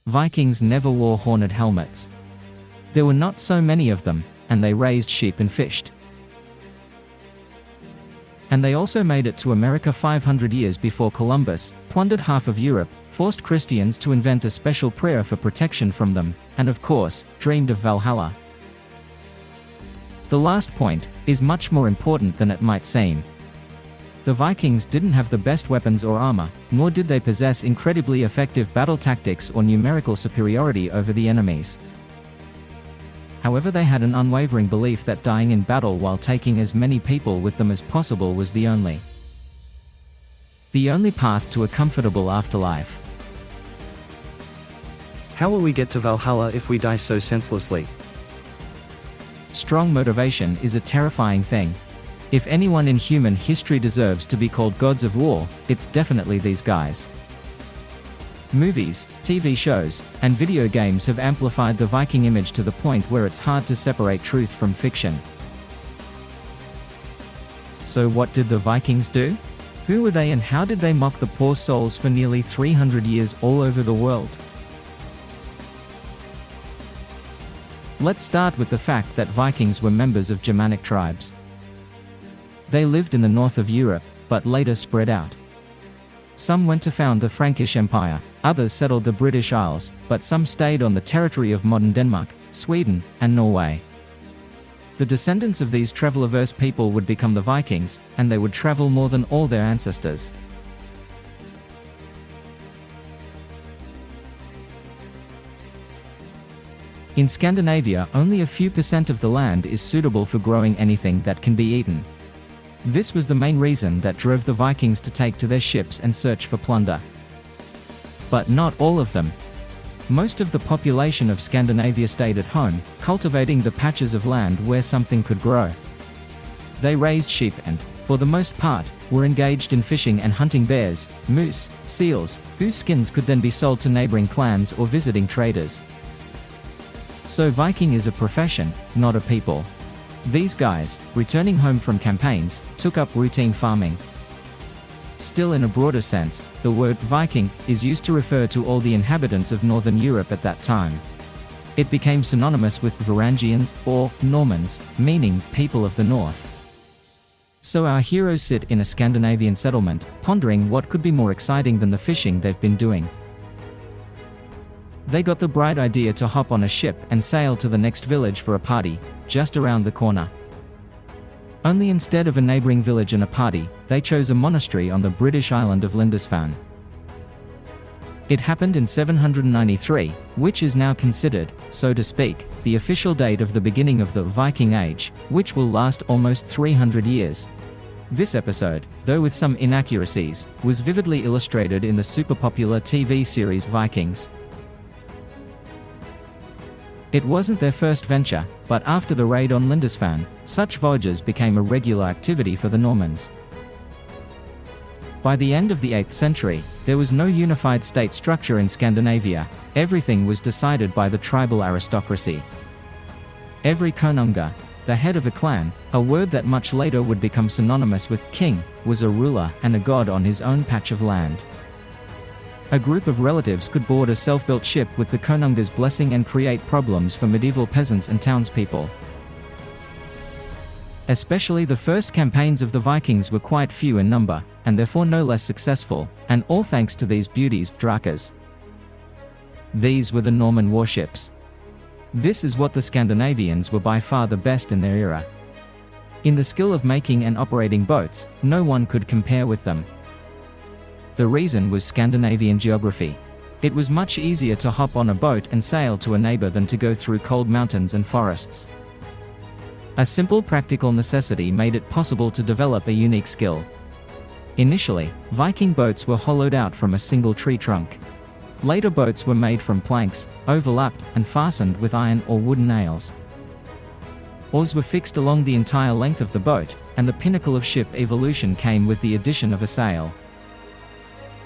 Vikings never wore horned helmets. There were not so many of them, and they raised sheep and fished. And they also made it to America 500 years before Columbus, plundered half of Europe, forced Christians to invent a special prayer for protection from them, and of course, dreamed of Valhalla. The last point is much more important than it might seem. The Vikings didn't have the best weapons or armor, nor did they possess incredibly effective battle tactics or numerical superiority over the enemies. However, they had an unwavering belief that dying in battle while taking as many people with them as possible was the only path to a comfortable afterlife. How will we get to Valhalla if we die so senselessly? Strong motivation is a terrifying thing. If anyone in human history deserves to be called gods of war, it's definitely these guys. Movies, TV shows, and video games have amplified the Viking image to the point where it's hard to separate truth from fiction. So what did the Vikings do? Who were they and how did they mock the poor souls for nearly 300 years all over the world? Let's start with the fact that Vikings were members of Germanic tribes. They lived in the north of Europe, but later spread out. Some went to found the Frankish Empire, others settled the British Isles, but some stayed on the territory of modern Denmark, Sweden, and Norway. The descendants of these travel-averse people would become the Vikings, and they would travel more than all their ancestors. In Scandinavia, only a few % of the land is suitable for growing anything that can be eaten. This was the main reason that drove the Vikings to take to their ships and search for plunder. But not all of them. Most of the population of Scandinavia stayed at home, cultivating the patches of land where something could grow. They raised sheep and, for the most part, were engaged in fishing and hunting bears, moose, seals, whose skins could then be sold to neighboring clans or visiting traders. So Viking is a profession, not a people. These guys, returning home from campaigns, took up routine farming. Still, in a broader sense, the word Viking is used to refer to all the inhabitants of northern Europe at that time. It became synonymous with Varangians, or Normans, meaning people of the north. So our heroes sit in a Scandinavian settlement, pondering what could be more exciting than the fishing they've been doing. They got the bright idea to hop on a ship and sail to the next village for a party, just around the corner. Only instead of a neighboring village and a party, they chose a monastery on the British island of Lindisfarne. It happened in 793, which is now considered, so to speak, the official date of the beginning of the Viking Age, which will last almost 300 years. This episode, though with some inaccuracies, was vividly illustrated in the super-popular TV series Vikings. It wasn't their first venture, but after the raid on Lindisfarne, such voyages became a regular activity for the Normans. By the end of the 8th century, there was no unified state structure in Scandinavia. Everything was decided by the tribal aristocracy. Every konunga, the head of a clan, a word that much later would become synonymous with king, was a ruler and a god on his own patch of land. A group of relatives could board a self-built ship with the konunga's blessing and create problems for medieval peasants and townspeople. Especially the first campaigns of the Vikings were quite few in number, and therefore no less successful, and all thanks to these beauties, drakas. These were the Norman warships. This is what the Scandinavians were by far the best in their era. In the skill of making and operating boats, no one could compare with them. The reason was Scandinavian geography. It was much easier to hop on a boat and sail to a neighbor than to go through cold mountains and forests. A simple practical necessity made it possible to develop a unique skill. Initially, Viking boats were hollowed out from a single tree trunk. Later boats were made from planks, overlapped, and fastened with iron or wooden nails. Oars were fixed along the entire length of the boat, and the pinnacle of ship evolution came with the addition of a sail.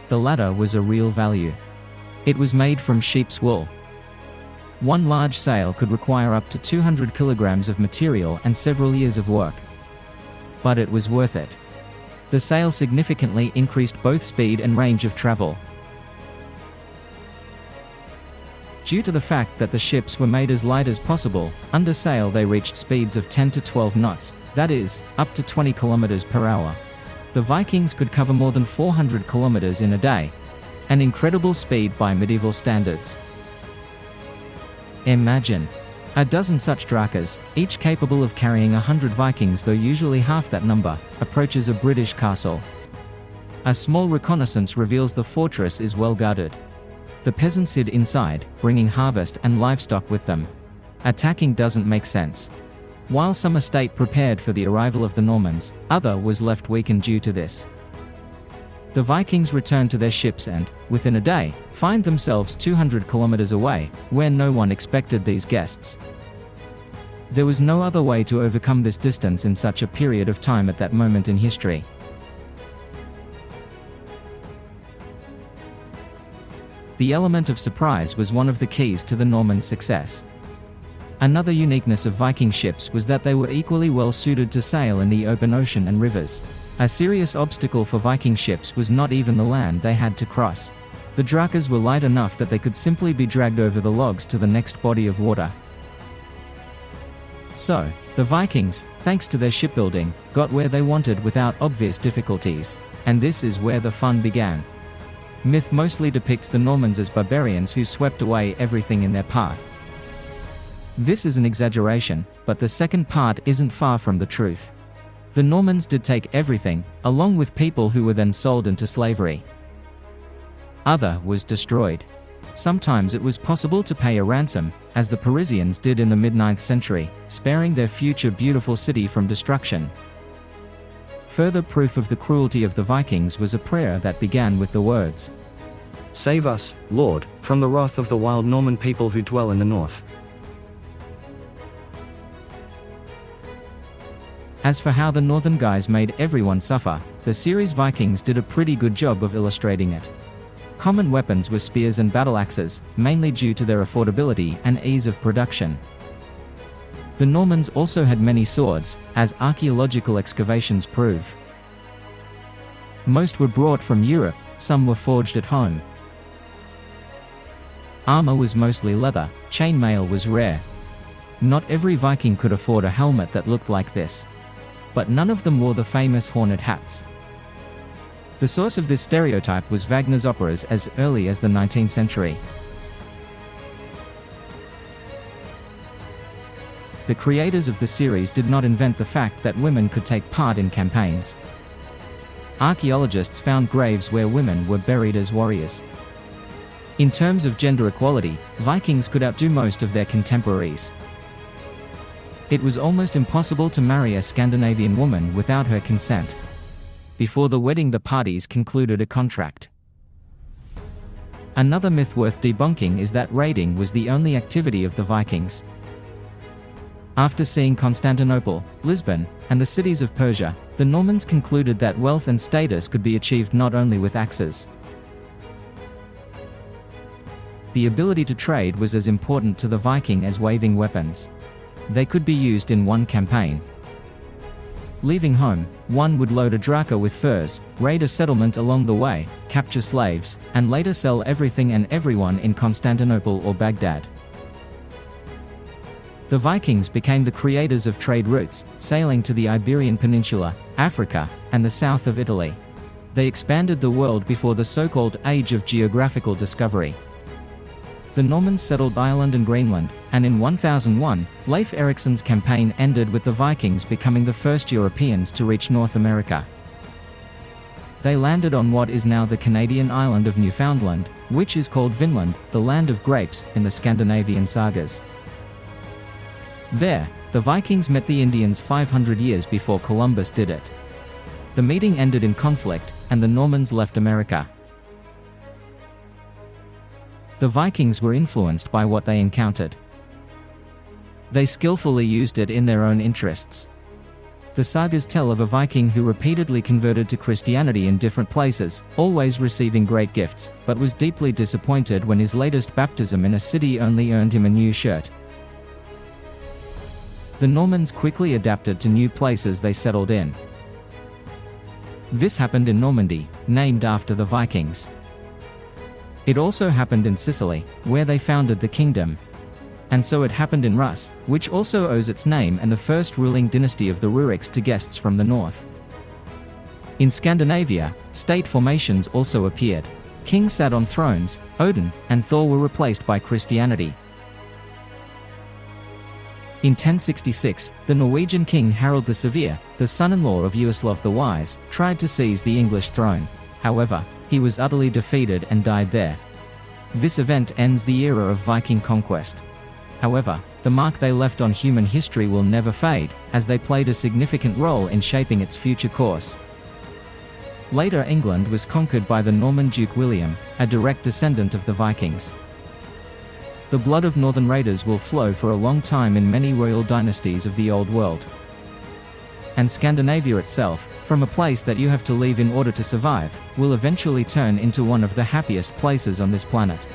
The latter was a real value. It was made from sheep's wool. One large sail could require up to 200 kilograms of material and several years of work. But it was worth it. The sail significantly increased both speed and range of travel. Due to the fact that the ships were made as light as possible, under sail they reached speeds of 10 to 12 knots, that is, up to 20 kilometers per hour. The Vikings could cover more than 400 kilometers in a day. An incredible speed by medieval standards. Imagine a dozen such drakas, each capable of carrying 100 Vikings, though usually half that number, approaches a British castle. A small reconnaissance reveals the fortress is well guarded. The peasants hid inside, bringing harvest and livestock with them. Attacking doesn't make sense. While some estate prepared for the arrival of the Normans, other was left weakened due to this. The Vikings returned to their ships and, within a day, find themselves 200 kilometers away, where no one expected these guests. There was no other way to overcome this distance in such a period of time at that moment in history. The element of surprise was one of the keys to the Normans' success. Another uniqueness of Viking ships was that they were equally well suited to sail in the open ocean and rivers. A serious obstacle for Viking ships was not even the land they had to cross. The drakas were light enough that they could simply be dragged over the logs to the next body of water. So, the Vikings, thanks to their shipbuilding, got where they wanted without obvious difficulties. And this is where the fun began. Myth mostly depicts the Normans as barbarians who swept away everything in their path. This is an exaggeration, but the second part isn't far from the truth. The Normans did take everything, along with people who were then sold into slavery. Other was destroyed. Sometimes it was possible to pay a ransom, as the Parisians did in the mid-9th century, sparing their future beautiful city from destruction. Further proof of the cruelty of the Vikings was a prayer that began with the words, "Save us, Lord, from the wrath of the wild Norman people who dwell in the north." As for how the northern guys made everyone suffer, the series Vikings did a pretty good job of illustrating it. Common weapons were spears and battle axes, mainly due to their affordability and ease of production. The Normans also had many swords, as archaeological excavations prove. Most were brought from Europe, some were forged at home. Armor was mostly leather, chainmail was rare. Not every Viking could afford a helmet that looked like this. But none of them wore the famous horned hats. The source of this stereotype was Wagner's operas as early as the 19th century. The creators of the series did not invent the fact that women could take part in campaigns. Archaeologists found graves where women were buried as warriors. In terms of gender equality, Vikings could outdo most of their contemporaries. It was almost impossible to marry a Scandinavian woman without her consent. Before the wedding, the parties concluded a contract. Another myth worth debunking is that raiding was the only activity of the Vikings. After seeing Constantinople, Lisbon, and the cities of Persia, the Normans concluded that wealth and status could be achieved not only with axes. The ability to trade was as important to the Viking as waving weapons. They could be used in one campaign. Leaving home, one would load a draka with furs, raid a settlement along the way, capture slaves, and later sell everything and everyone in Constantinople or Baghdad. The Vikings became the creators of trade routes, sailing to the Iberian Peninsula, Africa, and the south of Italy. They expanded the world before the so-called Age of Geographical Discovery. The Normans settled Ireland and Greenland, and in 1001, Leif Erikson's campaign ended with the Vikings becoming the first Europeans to reach North America. They landed on what is now the Canadian island of Newfoundland, which is called Vinland, the land of grapes, in the Scandinavian sagas. There, the Vikings met the Indians 500 years before Columbus did it. The meeting ended in conflict, and the Normans left America. The Vikings were influenced by what they encountered. They skillfully used it in their own interests. The sagas tell of a Viking who repeatedly converted to Christianity in different places, always receiving great gifts, but was deeply disappointed when his latest baptism in a city only earned him a new shirt. The Normans quickly adapted to new places they settled in. This happened in Normandy, named after the Vikings. It also happened in Sicily, where they founded the kingdom. And so it happened in Rus, which also owes its name and the first ruling dynasty of the Ruriks to guests from the north. In Scandinavia, state formations also appeared. Kings sat on thrones, Odin and Thor were replaced by Christianity. In 1066, the Norwegian king Harald the Severe, the son-in-law of Uaslav the Wise, tried to seize the English throne. However, he was utterly defeated and died there. This event ends the era of Viking conquest. However, the mark they left on human history will never fade, as they played a significant role in shaping its future course. Later England was conquered by the Norman Duke William, a direct descendant of the Vikings. The blood of northern raiders will flow for a long time in many royal dynasties of the Old World. And Scandinavia itself, from a place that you have to leave in order to survive, will eventually turn into one of the happiest places on this planet.